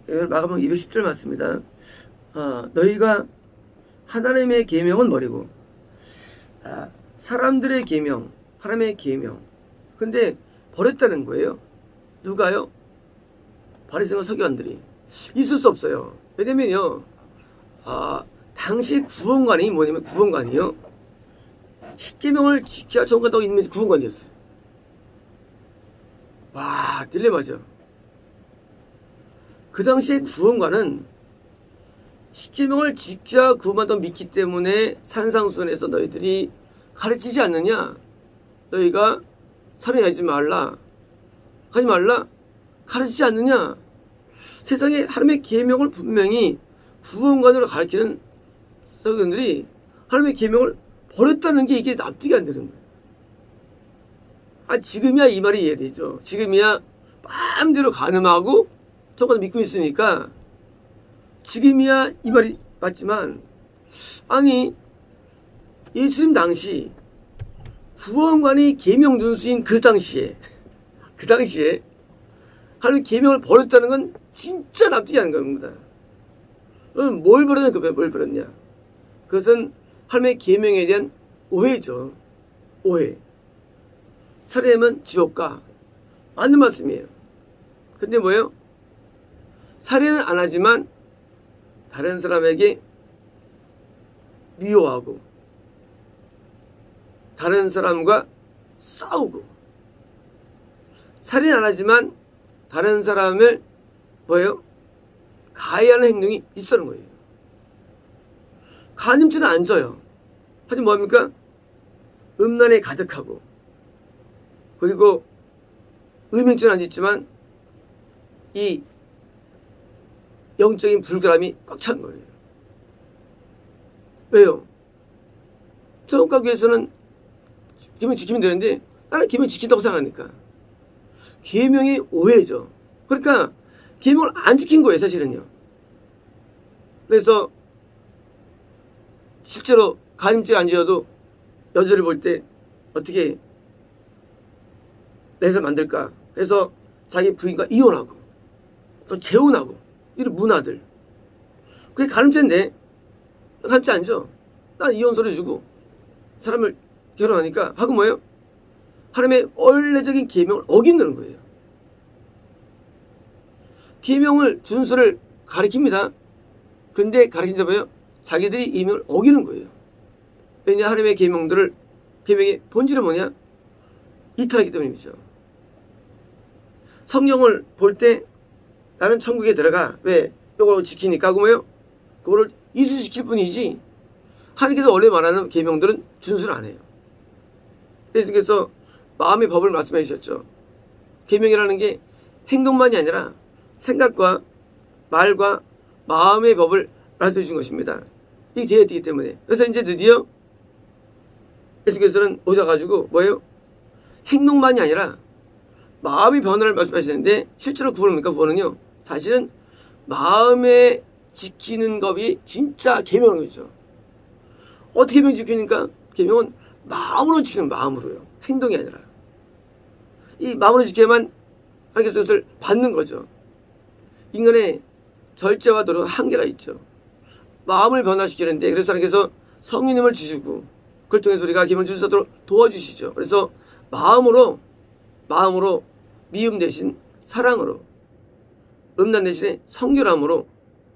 마가복음 210절 맞습니다. 너희가 하나님의 계명은 버리고 사람들의 계명, 하나님의 계명. 근데 버렸다는 거예요. 누가요? 바리새인과 서기관들이. 있을 수 없어요. 왜냐면요, 당시 구원관이 뭐냐면 구원관이요, 십계명을 지켜야 전가다고 있는 구원관이었어요. 와, 딜레마죠. 그 당시에 구원관은 십계명을 지켜야 구원받다고 믿기 때문에 산상수훈에서 너희들이 가르치지 않느냐? 너희가 살인하지 말라, 하지 말라, 가르치지 않느냐? 세상에 하나님의 계명을 분명히 구원관으로 가르치는 서기관들이 하나님의 계명을 버렸다는 게 이게 납득이 안 되는 거예요. 지금이야 이 말이 이해되죠. 지금이야 마음대로 간음하고 저거 믿고 있으니까 지금이야 이 말이 맞지만, 아니 예수님 당시 구원관이 계명 준수인 그 당시에 하나님 계명을 버렸다는 건 진짜 납득이 안 가는 겁니다. 그럼 뭘 버렸냐? 뭘 버렸냐? 그것은 하나님의 계명에 대한 오해죠. 오해. 살인하면 지옥 가. 맞는 말씀이에요. 근데 뭐예요? 살인은 안 하지만 다른 사람에게 미워하고 다른 사람과 싸우고, 살인 안 하지만 다른 사람을 뭐예요? 가해하는 행동이 있었는 거예요. 간음죄는 안 져요. 하지만 뭡니까? 음란에 가득하고, 그리고 음행죄는 안 짓지만 이 영적인 불결함이 꽉 찬 거예요. 왜요? 저녁 가기 위해서는 계명 지키면 되는데 나는 계명 지킨다고 생각하니까. 계명의 오해죠. 그러니까 계명을 안 지킨 거예요, 사실은요. 그래서 실제로 간음죄가 안 지어도 여자를 볼 때 어떻게 내살 만들까? 그래서 자기 부인과 이혼하고 또 재혼하고 이런 문화들. 그게 간음죄인데 간음죄 아니죠. 난 이혼서를 주고 사람을 결혼하니까 하고 뭐예요? 하나님의 원래적인 계명을 어긴다는 거예요. 계명을 준수를 가리킵니다. 그런데 가리킨다 뭐예요? 자기들이 이 계명을 어기는 거예요. 왜냐? 하나님의 계명의 본질은 뭐냐? 이탈하기 때문이죠. 성경을 볼 때 나는 천국에 들어가. 왜? 이걸 지키니까. 하고 뭐예요? 그거를 이수시킬 뿐이지 하나님께서 원래 말하는 계명들은 준수를 안 해요. 예수께서 마음의 법을 말씀해 주셨죠. 계명이라는 게 행동만이 아니라 생각과 말과 마음의 법을 말씀해 주신 것입니다. 이게 되어야 되기 때문에. 그래서 이제 드디어 예수께서는 오셔가지고 뭐예요? 행동만이 아니라 마음의 변화를 말씀하시는데, 실제로 구원입니까? 구원은요, 사실은 마음에 지키는 법이 진짜 계명인 거죠. 어떻게 계명 지키니까? 계명은 마음으로 지키는, 마음으로요. 행동이 아니라. 이 마음으로 지켜야만 하나님께서 그것을 받는 거죠. 인간의 절제와 도는 한계가 있죠. 마음을 변화시키는데, 그래서 하나님께서 성령님을 주시고 그걸 통해서 우리가 계명을 지킬 수 있도록 도와주시죠. 그래서 마음으로 미움 대신 사랑으로, 음란 대신에 성결함으로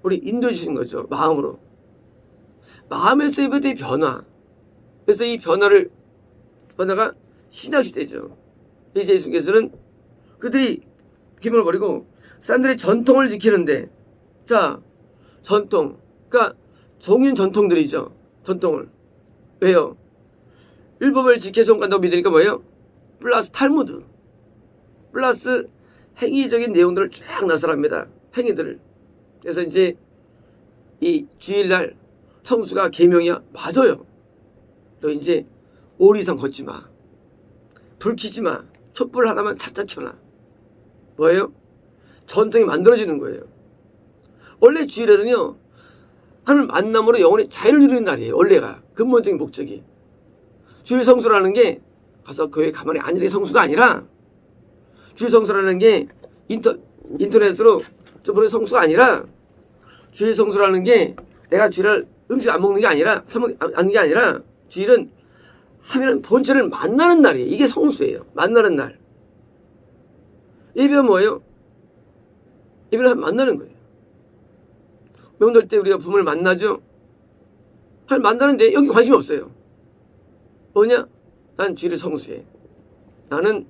우리 인도해 주신 거죠. 마음으로. 마음에서 입어의 변화. 그래서 이 변화가 신학시대죠. 이제 예수께서는 그들이 계명을 버리고 사람들이 전통을 지키는데, 자, 전통. 그러니까 종인 전통들이죠. 전통을. 왜요? 율법을 지켜서 간다고 믿으니까 뭐예요? 플러스 탈무드. 플러스 행위적인 내용들을 쫙 나열합니다. 행위들을. 그래서 이제 이 주일날 청수가 계명이야. 맞아요. 너 이제 5일 이상 걷지 마. 불 켜지 마. 촛불 하나만 살짝 켜놔. 뭐예요? 전통이 만들어지는 거예요. 원래 주일에는요, 하나님 만남으로 영혼의 자유를 누리는 날이에요. 원래가 근본적인 목적이. 주일 성수라는 게 가서 교회 가만히 앉는 게 성수가 아니라, 주일 성수라는 게 인터넷으로 저번에 성수가 아니라 주일 성수라는 게 내가 주일날 음식 안 먹는 게 아니라 주일은 하면 본체를 만나는 날이에요. 이게 성수예요. 만나는 날. 예배가 뭐예요? 예배를 만나는 거예요. 명절 때 우리가 부모를 만나죠. 만나는데 여기 관심이 없어요. 뭐냐? 난 주일을 성수해. 나는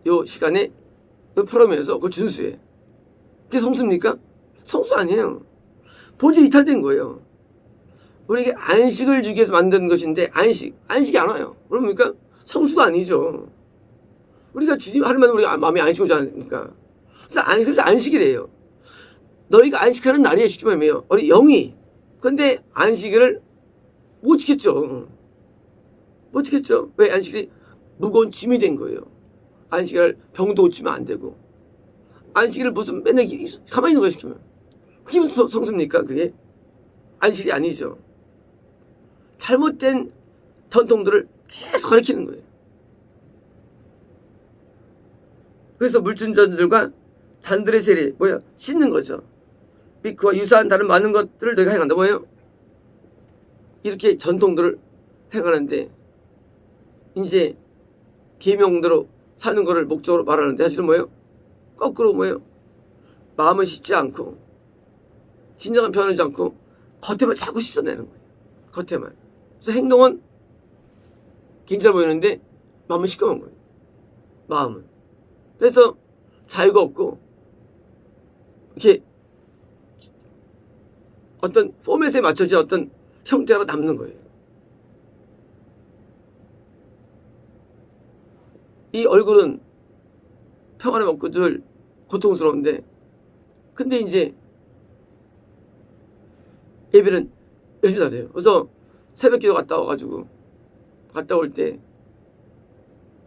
요 시간에 그 프로그램에서 그걸 준수해. 그게 성수입니까? 성수 아니에요. 본질이 이탈된 거예요. 우리에게 안식을 주기 위해서 만든 것인데 안식이 안 와요. 그럽니까? 성수가 아니죠. 우리가 주님 하루만 우리가 마음에 안식 오지 않습니까? 그래서 안식이래요. 너희가 안식하는 날이에요. 쉽게 말하면 우리 영이. 근데 안식일을 못 지켰죠. 못 지켰죠. 왜? 안식일이 무거운 짐이 된 거예요. 안식일 병도 고치면 안 되고 안식일을 무슨 맨날 가만히 있는 거야 시키면 그게 무슨 성수입니까? 그게 안식이 아니죠. 잘못된 전통들을 계속 가르치는 거예요. 그래서 물준전들과 잔들의 세례 씻는 거죠. 그와 유사한 다른 많은 것들을 너희가 행한다. 뭐예요? 이렇게 전통들을 행하는데 이제 계명대로 사는 거를 목적으로 말하는데 사실은 뭐예요? 거꾸로 뭐예요? 마음은 씻지 않고 진정한 변하지 않고 겉에만 자꾸 씻어내는 거예요. 겉에만. 그래서 행동은 괜찮아 보이는데 마음은 시꺼먼 거예요. 마음은. 그래서 자유가 없고 이렇게 어떤 포맷에 맞춰진 어떤 형태가 남는 거예요. 이 얼굴은 평안에 먹고 늘 고통스러운데 근데 이제 예배는 열심히 하래요. 그래서 새벽기도 갔다 와가지고 갔다 올 때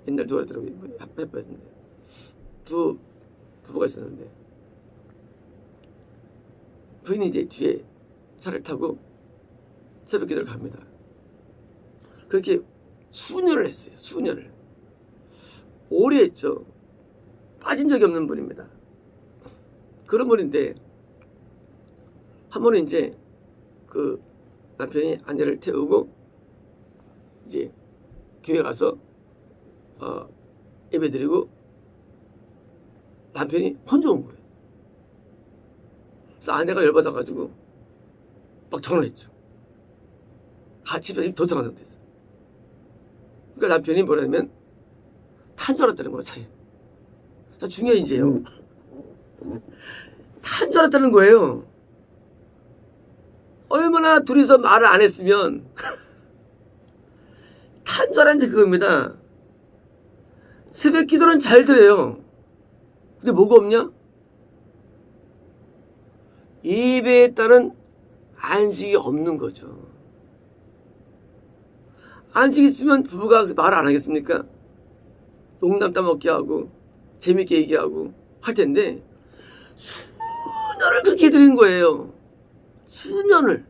옛날 누가 그러더라고요. 두 부부가 있었는데 부인이 이제 뒤에 차를 타고 새벽기도를 갑니다. 그렇게 수년을 했어요. 수년을. 오래 했죠. 빠진 적이 없는 분입니다. 그런 분인데 한 번은 이제 그 남편이 아내를 태우고 이제 교회 가서 예배 드리고 남편이 혼자 온 거예요. 그래서 아내가 열받아가지고 막 전화했죠. 같이 도착하는 데서. 그러니까 남편이 뭐라냐면 탄 줄 알았다는 거야, 차에. 중요한 이제요. 탄 줄 알았다는 거예요. 얼마나 둘이서 말을 안 했으면 탄 줄 알았는데 그겁니다. 새벽 기도는 잘 드려요. 근데 뭐가 없냐? 예배에 따른 안식이 없는 거죠. 안식이 있으면 부부가 말을 안 하겠습니까? 농담 따먹게 하고 재밌게 얘기하고 할 텐데 수년을 그렇게 해드린 거예요. 수년을.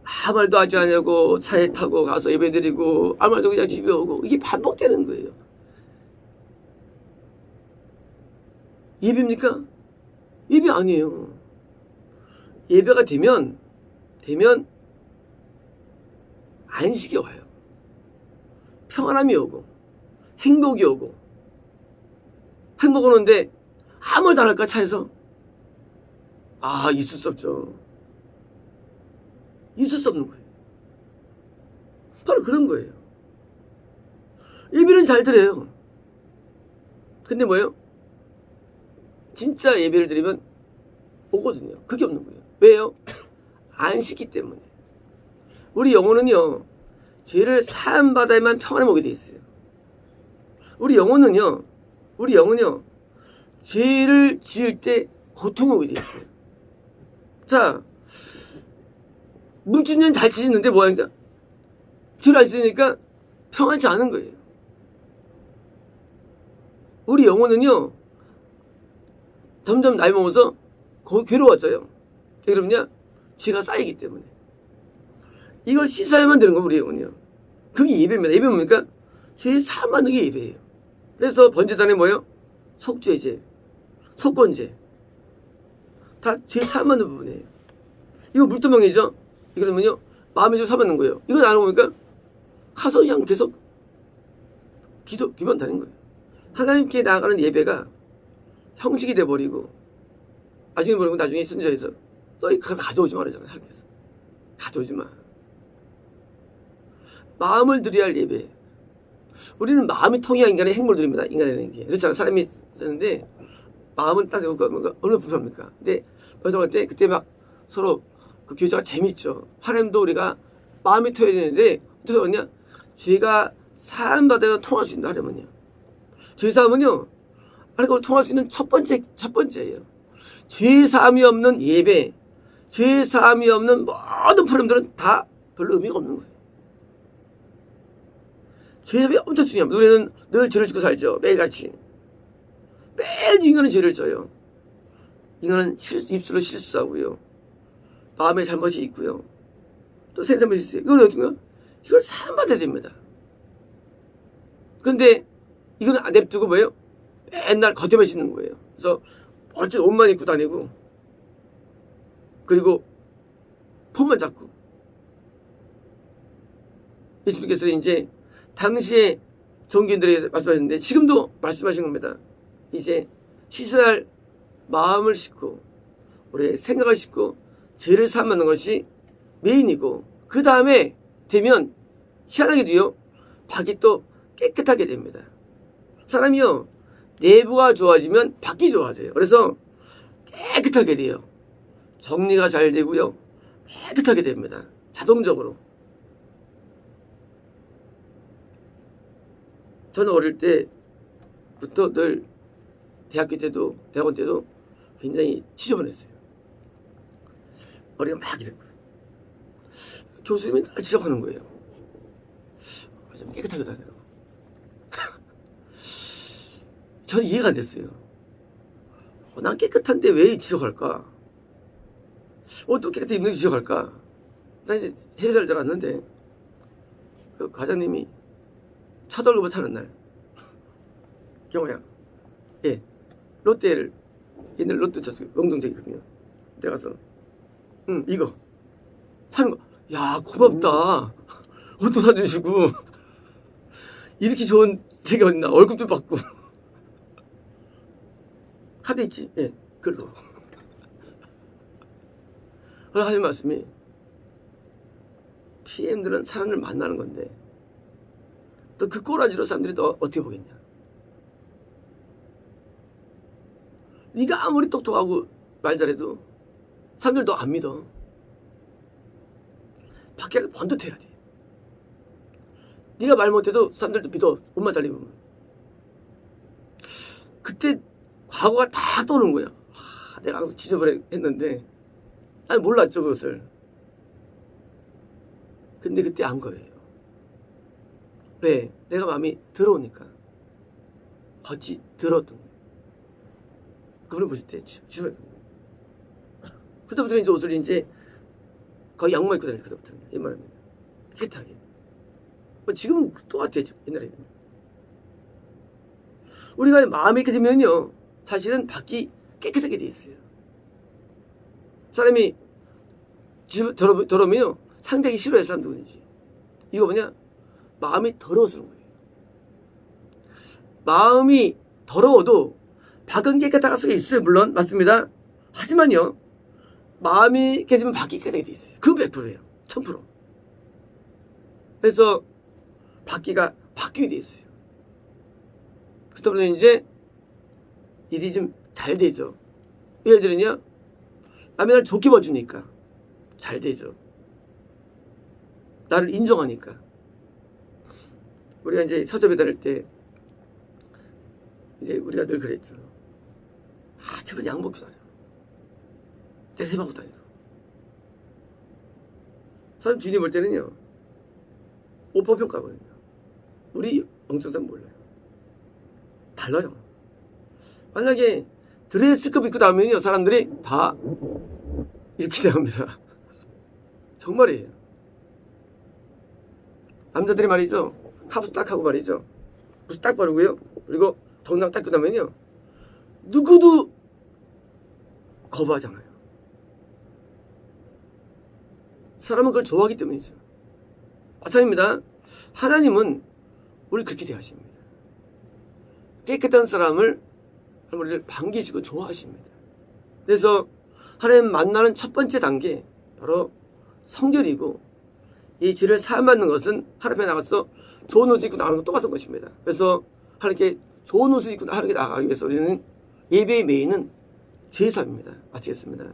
아무 말도 하지 않냐고 차에 타고 가서 예배 드리고 아무 말도 그냥 집에 오고 이게 반복되는 거예요. 예배입니까? 예배 아니에요. 예배가 되면 안식이 와요. 평안함이 오고 행복이 오고 행복 오는데 아무 말도 안 할까 차에서? 있을 수 없죠. 있을 수 없는 거예요. 바로 그런 거예요. 예배는 잘 드려요. 근데 뭐예요? 진짜 예배를 드리면 오거든요. 그게 없는 거예요. 왜요? 안식기 때문에. 우리 영혼은요, 죄를 사함받아야만 평안을 먹게 돼 있어요. 우리 영혼은요, 죄를 지을 때 고통을 오게 돼 있어요. 자, 물주는 잘 지지는데 뭐하니까? 죄를 안 지으니까 평안치 않은 거예요. 우리 영혼은요, 점점 나이 먹어서 괴로워져요. 왜 그러냐? 죄가 쌓이기 때문에. 이걸 씻어야만 되는 거 우리 영혼이요. 그게 예배입니다. 예배 뭡니까? 죄 사함받는 게 예배예요. 그래서 번제단에 뭐예요? 속죄제, 속건제, 다 죄 사함받는 부분이에요. 이거 물두멍이죠. 이거는요 마음의 죄 사함받는 거예요. 이거 나누고 보니까 가서 그냥 계속 기도만 다는 거예요. 하나님께 나아가는 예배가 형식이 돼버리고 나중에 모르고 나중에 선지자에서 너희 그걸 가져오지 말아잖아요. 하나님께서 가져오지 마. 마음을 드려야 할 예배. 우리는 마음이 통해야 인간의 행복을 드립니다. 인간이라는 게 그렇잖아요. 사람이 쓰는데 마음은 따지고 얼마나 불편합니까? 근데 여정할 때 그때 막 서로 그 교제가 재밌죠. 하나님도 우리가 마음이 터야 되는데 어떻게 하냐? 죄가 사함받아야 통할 수 있는 하나님은요. 죄 사함은요. 하나님과 통할 수 있는 첫 번째예요. 죄 사함이 없는 예배, 죄 사함이 없는 모든 프로그램들은 다 별로 의미가 없는 거예요. 죄 사함이 엄청 중요합니다. 우리는 늘 죄를 짓고 살죠. 매일같이. 매일 인간은 죄를 져요. 인간은 입술로 실수하고요. 마음에 잘못이 있고요. 또 생각 잘못이 있어요. 이건 어떤가? 이걸 사함받아야 됩니다. 근데 이거는 안 냅두고 뭐예요? 맨날 겉에만 씻는 거예요. 그래서 어째 옷만 입고 다니고 그리고 폰만 잡고 예수님께서 이제 당시에 종교인들에게 말씀하셨는데 지금도 말씀하신 겁니다. 이제 씻어야 마음을 씻고 우리의 생각을 씻고 죄를 사함받는 것이 메인이고 그 다음에 되면 희한하게도요 밖이 또 깨끗하게 됩니다. 사람이요 내부가 좋아지면 밖이 좋아져요. 그래서 깨끗하게 돼요. 정리가 잘 되고요 깨끗하게 됩니다. 자동적으로. 저는 어릴 때부터 늘 대학교 때도 대학원 때도 굉장히 지저분했어요. 머리가 막 이랬고 교수님이 날 지적하는 거예요. 좀 깨끗하게 다녀라. 저는 이해가 안 됐어요. 난 깨끗한데 왜 지적할까? 또 깨끗하게 입는 게 지적할까? 난 이제 해외 잘 들어왔는데 그 과장님이 첫 월급을 타는 날 경호야 롯데를 옛날 롯데 저쪽 영동적이거든요. 내가 가서 이거 사는 거. 야 고맙다. 옷도 사주시고 이렇게 좋은 세계 어딨나. 월급도 받고 카드 있지? 그걸로. 그걸 하신 말씀이 PM들은 사람을 만나는 건데 또 그 꼬라지로 사람들이 너 어떻게 보겠냐. 네가 아무리 똑똑하고 말 잘해도 사람들 너 안 믿어. 밖에 가서 번듯해야 돼. 네가 말 못해도 사람들도 믿어. 옷만 잘 입으면. 그때 과거가 다 떠오르는 거야. 내가 항상 지저분했는데 아니 몰랐죠 그것을. 근데 그때 안 거예요. 왜? 내가 마음이 더러우니까. 겉이 더러웠던 거예요. 그분을 보실 때 지저분했던 거예요. 그때부터는 이제 옷을 이제 거의 양말 입고 다니는 그때부터는 옛말에는 깨끗하게. 지금은 똑같아요. 옛날에는. 우리가 마음이 이렇게 되면요 사실은 밖이 깨끗하게 돼 있어요. 사람이 더러우면요 상대하기 싫어해. 사람들은지. 이거 뭐냐? 마음이 더러워서 그런 거예요. 마음이 더러워도 밖은 깨끗하게 속에 있어요. 물론 맞습니다. 하지만요 마음이 깨지면 밖이 깨끗하게 돼 있어요. 그 100%예요. 1000%. 그래서 밖이가 바뀌게 돼 있어요. 그렇기 때문에 이제 일이 좀 잘 되죠. 예를 들으냐 남이 나를 좋게 봐주니까 잘 되죠. 나를 인정하니까. 우리가 이제 서점에 다닐 때 이제 우리가 늘 그랬죠. 제발 양복도 다녀. 내세방도 다니고. 사람 주인이 볼 때는요 오빠 평가거든요. 우리 엉뚱한 몰라요. 달라요. 만약에 드레스급 입고 나오면요 사람들이 다 이렇게 생각합니다. 정말이에요. 남자들이 말이죠 카부스 딱 하고 말이죠 무스 딱 바르고요 그리고 덩당 딱 입고 나면요 누구도 거부하잖아요. 사람은 그걸 좋아하기 때문이죠. 마찬가지입니다. 하나님은 우리를 그렇게 대하십니다. 깨끗한 사람을 우리를 반기시고 좋아하십니다. 그래서 하나님 만나는 첫 번째 단계 바로 성결이고, 이 죄를 사함받는 것은 하나님 앞에 나가서 좋은 옷을 입고 나가는 것 똑같은 것입니다. 그래서 하나님께 좋은 옷을 입고 하나님께 나가기 위해서 우리는 예배의 메인은 죄사함입니다. 마치겠습니다.